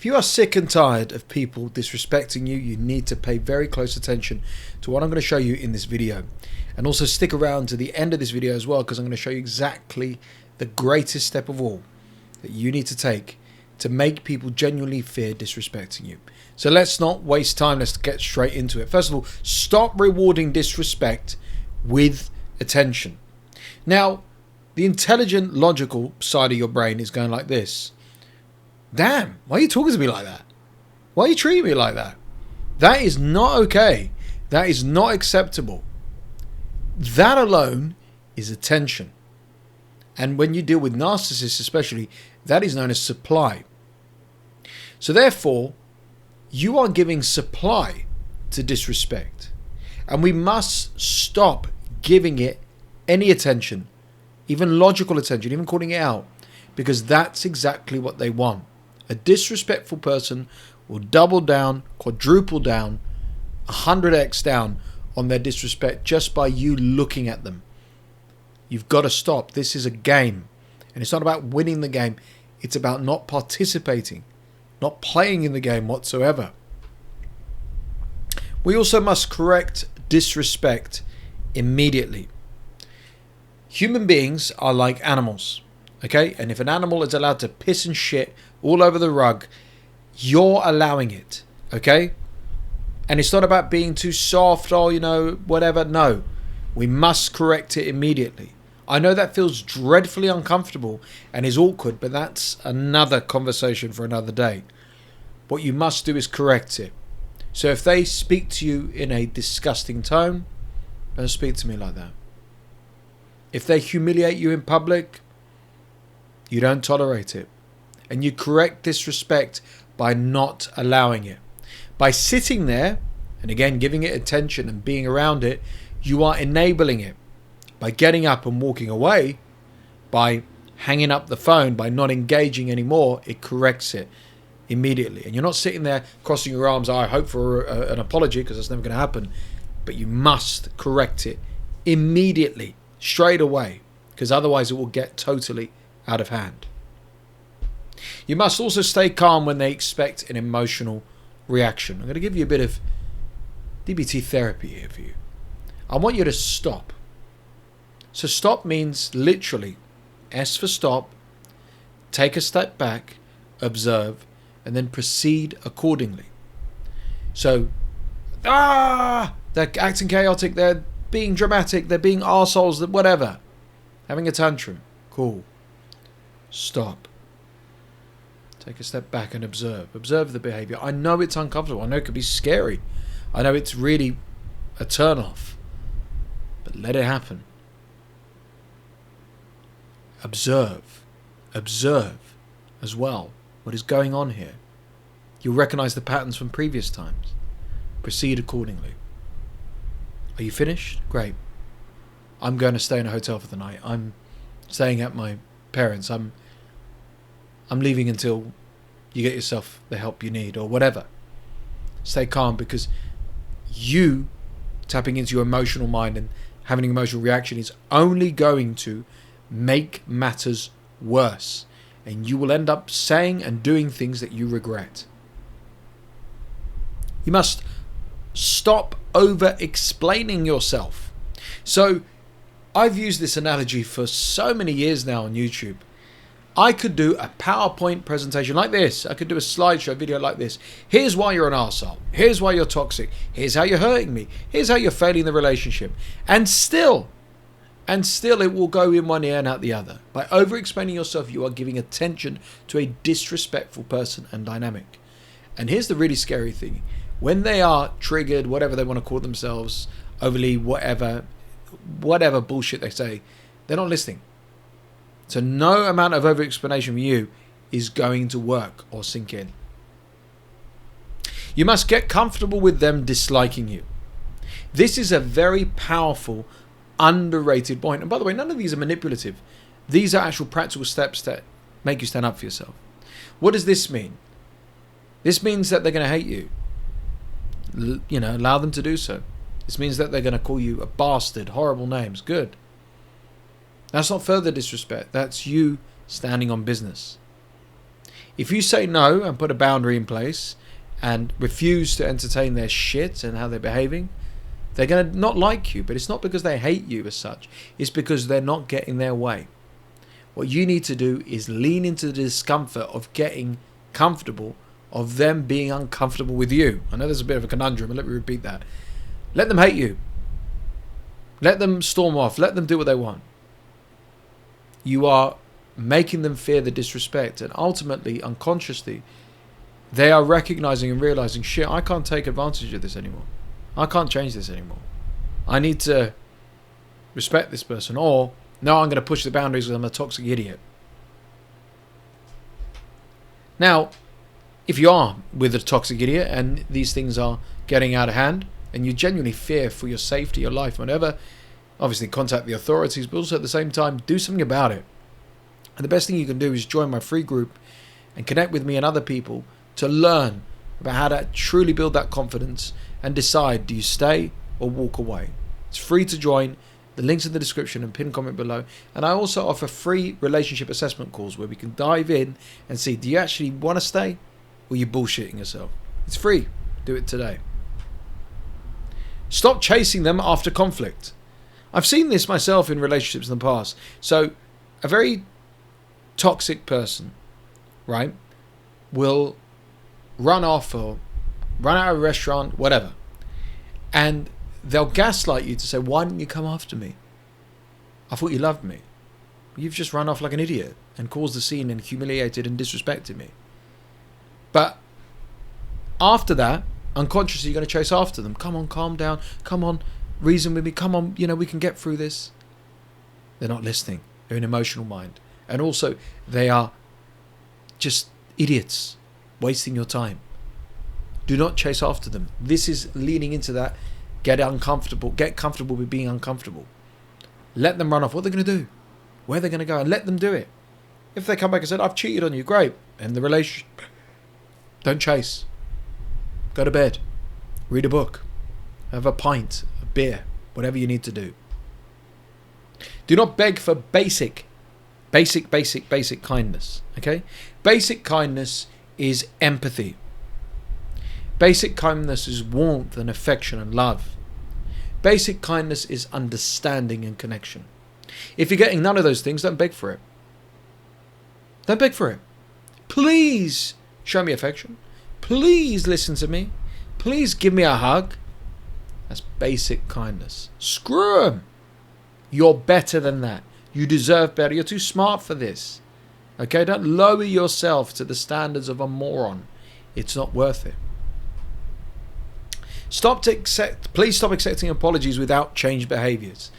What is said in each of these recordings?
you are sick and tired of people disrespecting you, you need to pay very close attention to what I'm going to show you in this video. And also stick around to the end of this video as well, because I'm going to show you exactly the greatest step of all that you need to take to make people genuinely fear disrespecting you. So let's not waste time. Let's get straight into it. First of all, stop rewarding disrespect with attention. Now, the intelligent, logical side of your brain is going like this. Damn, why are you talking to me like that? Why are you treating me like that? That is not okay. That is not acceptable. That alone is attention. And when you deal with narcissists especially, that is known as supply. So therefore, you are giving supply to disrespect. And we must stop giving it any attention, even logical attention, even calling it out, because that's exactly what they want. A disrespectful person will double down, quadruple down, 100x down on their disrespect just by you looking at them. You've got to stop. This is a game. And it's not about winning the game. It's about not participating, not playing in the game whatsoever. We also must correct disrespect immediately. Human beings are like animals, okay? And if an animal is allowed to piss and shit all over the rug, you're allowing it, okay? And it's not about being too soft or, whatever. No, we must correct it immediately. I know that feels dreadfully uncomfortable and is awkward, but that's another conversation for another day. What you must do is correct it. So if they speak to you in a disgusting tone, don't speak to me like that. If they humiliate you in public, you don't tolerate it. And you correct disrespect by not allowing it. By sitting there, and again giving it attention and being around it, you are enabling it. By getting up and walking away, by hanging up the phone, by not engaging anymore, it corrects it immediately. And you're not sitting there crossing your arms, I hope for an apology, because that's never going to happen. But you must correct it immediately, straight away, because otherwise it will get totally out of hand. You must also stay calm when they expect an emotional reaction. I'm going to give you a bit of DBT therapy here for you. I want you to stop. So stop means literally S for stop, take a step back, observe, and then proceed accordingly. So, they're acting chaotic, they're being dramatic, they're being arseholes, whatever. Having a tantrum. Cool. Stop. Take a step back and observe. Observe the behavior. I know it's uncomfortable. I know it could be scary. I know it's really a turn off. But let it happen. Observe. Observe as well what is going on here. You'll recognize the patterns from previous times. Proceed accordingly. Are you finished? Great. I'm going to stay in a hotel for the night. I'm staying at my parents'. I'm leaving until you get yourself the help you need or whatever. Stay calm, because you tapping into your emotional mind and having an emotional reaction is only going to make matters worse. And you will end up saying and doing things that you regret. You must stop over-explaining yourself. So I've used this analogy for so many years now on YouTube. I could do a PowerPoint presentation like this. I could do a slideshow video like this. Here's why you're an arsehole. Here's why you're toxic. Here's how you're hurting me. Here's how you're failing the relationship. And still it will go in one ear and out the other. By over-explaining yourself, you are giving attention to a disrespectful person and dynamic. And here's the really scary thing. When they are triggered, whatever they want to call themselves, overly whatever bullshit they say, they're not listening. So no amount of over-explanation from you is going to work or sink in. You must get comfortable with them disliking you. This is a very powerful, underrated point. And by the way, none of these are manipulative. These are actual practical steps that make you stand up for yourself. What does this mean? This means that they're going to hate you. Allow them to do so. This means that they're going to call you a bastard, horrible names. Good. That's not further disrespect. That's you standing on business. If you say no and put a boundary in place and refuse to entertain their shit and how they're behaving, they're going to not like you. But it's not because they hate you as such. It's because they're not getting their way. What you need to do is lean into the discomfort of getting comfortable, of them being uncomfortable with you. I know there's a bit of a conundrum, but let me repeat that. Let them hate you. Let them storm off. Let them do what they want. You are making them fear the disrespect, and ultimately, unconsciously, they are recognizing and realizing, shit, I can't take advantage of this anymore. I can't change this anymore. I need to respect this person, or no, I'm going to push the boundaries because I'm a toxic idiot. Now, if you are with a toxic idiot and these things are getting out of hand and you genuinely fear for your safety, your life, whatever, obviously contact the authorities, but also at the same time, do something about it. And the best thing you can do is join my free group and connect with me and other people to learn about how to truly build that confidence and decide, do you stay or walk away? It's free to join. The link's in the description and pinned comment below. And I also offer free relationship assessment calls where we can dive in and see, do you actually want to stay or are you bullshitting yourself? It's free. Do it today. Stop chasing them after conflict. I've seen this myself in relationships in the past. So a very toxic person, right, will run off or run out of a restaurant, whatever. And they'll gaslight you to say, why didn't you come after me? I thought you loved me. You've just run off like an idiot and caused a scene and humiliated and disrespected me. But after that, unconsciously, you're going to chase after them. Come on, calm down. Come on, reason with me. Come on, we can get through this. They're not listening. They're an emotional mind. And also, they are just idiots, wasting your time. Do not chase after them. This is leaning into that. Get uncomfortable. Get comfortable with being uncomfortable. Let them run off. What are they going to do? Where are they going to go? And let them do it. If they come back and said, I've cheated on you, great. End the relationship. Don't chase. Go to bed. Read a book. Have a pint, a beer, whatever you need to do. Do not beg for basic kindness. Okay? Basic kindness is empathy. Basic kindness is warmth and affection and love. Basic kindness is understanding and connection. If you're getting none of those things, don't beg for it. Don't beg for it. Please show me affection. Please listen to me. Please give me a hug. That's basic kindness. Screw 'em. You're better than that. You deserve better. You're too smart for this. Okay? Don't lower yourself to the standards of a moron. It's not worth it. Please stop accepting apologies without changed behaviors.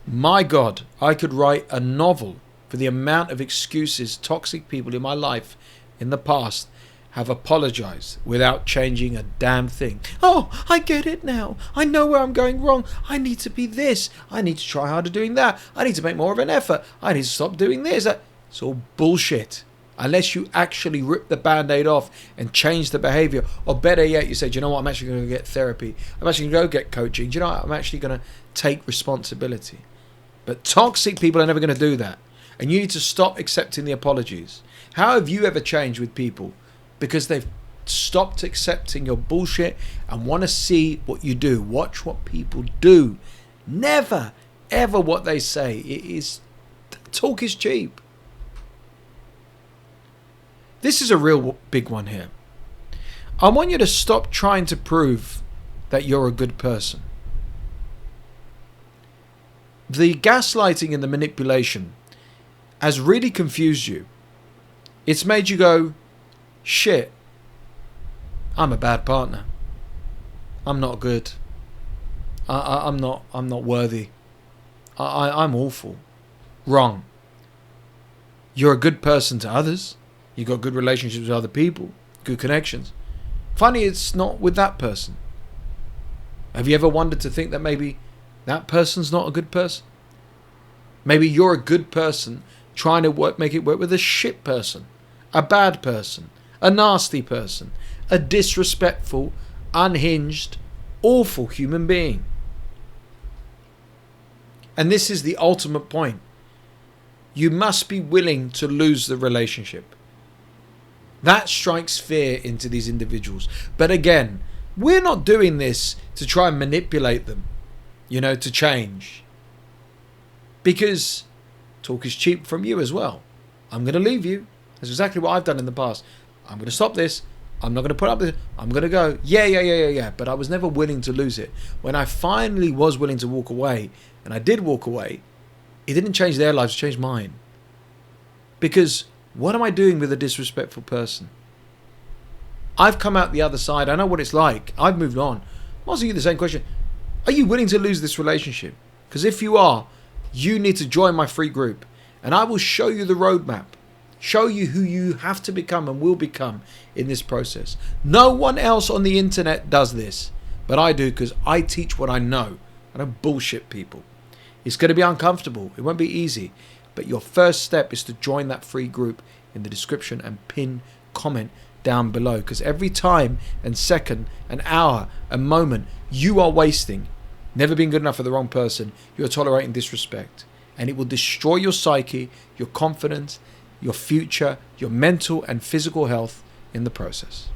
My God, I could write a novel for the amount of excuses toxic people in my life in the past have apologized without changing a damn thing. Oh, I get it now. I know where I'm going wrong. I need to be this. I need to try harder doing that. I need to make more of an effort. I need to stop doing this. It's all bullshit. Unless you actually rip the band-aid off and change the behavior. Or better yet, you say, do you know what? I'm actually going to get therapy. I'm actually going to go get coaching. Do you know what? I'm actually going to take responsibility. But toxic people are never going to do that. And you need to stop accepting the apologies. How have you ever changed with people? Because they've stopped accepting your bullshit and want to see what you do. Watch what people do. Never, ever what they say. Talk is cheap. This is a real big one here. I want you to stop trying to prove that you're a good person. The gaslighting and the manipulation has really confused you. It's made you go, shit, I'm a bad partner. I'm not good. I'm not worthy. I'm awful. Wrong. You're a good person to others. You've got good relationships with other people. Good connections. Funny it's not with that person. Have you ever wondered to think that maybe that person's not a good person? Maybe you're a good person trying to make it work with a shit person. A bad person. A nasty person. A disrespectful, unhinged, awful human being. And this is the ultimate point. You must be willing to lose the relationship. That strikes fear into these individuals. But again, we're not doing this to try and manipulate them, to change. Because talk is cheap from you as well. I'm going to leave you. That's exactly what I've done in the past. I'm going to stop this. I'm not going to put up this. I'm going to go. Yeah. But I was never willing to lose it. When I finally was willing to walk away, and I did walk away, it didn't change their lives, it changed mine. Because what am I doing with a disrespectful person? I've come out the other side. I know what it's like. I've moved on. I'm asking you the same question. Are you willing to lose this relationship? Because if you are, you need to join my free group. And I will show you the roadmap. Show you who you have to become and will become in this process. No one else on the internet does this. But I do, because I teach what I know. I don't bullshit people. It's going to be uncomfortable. It won't be easy. But your first step is to join that free group in the description and pin comment down below. Because every time and second, an hour, a moment you are wasting, never being good enough for the wrong person, you're tolerating disrespect. And it will destroy your psyche, your confidence, your future, your mental and physical health in the process.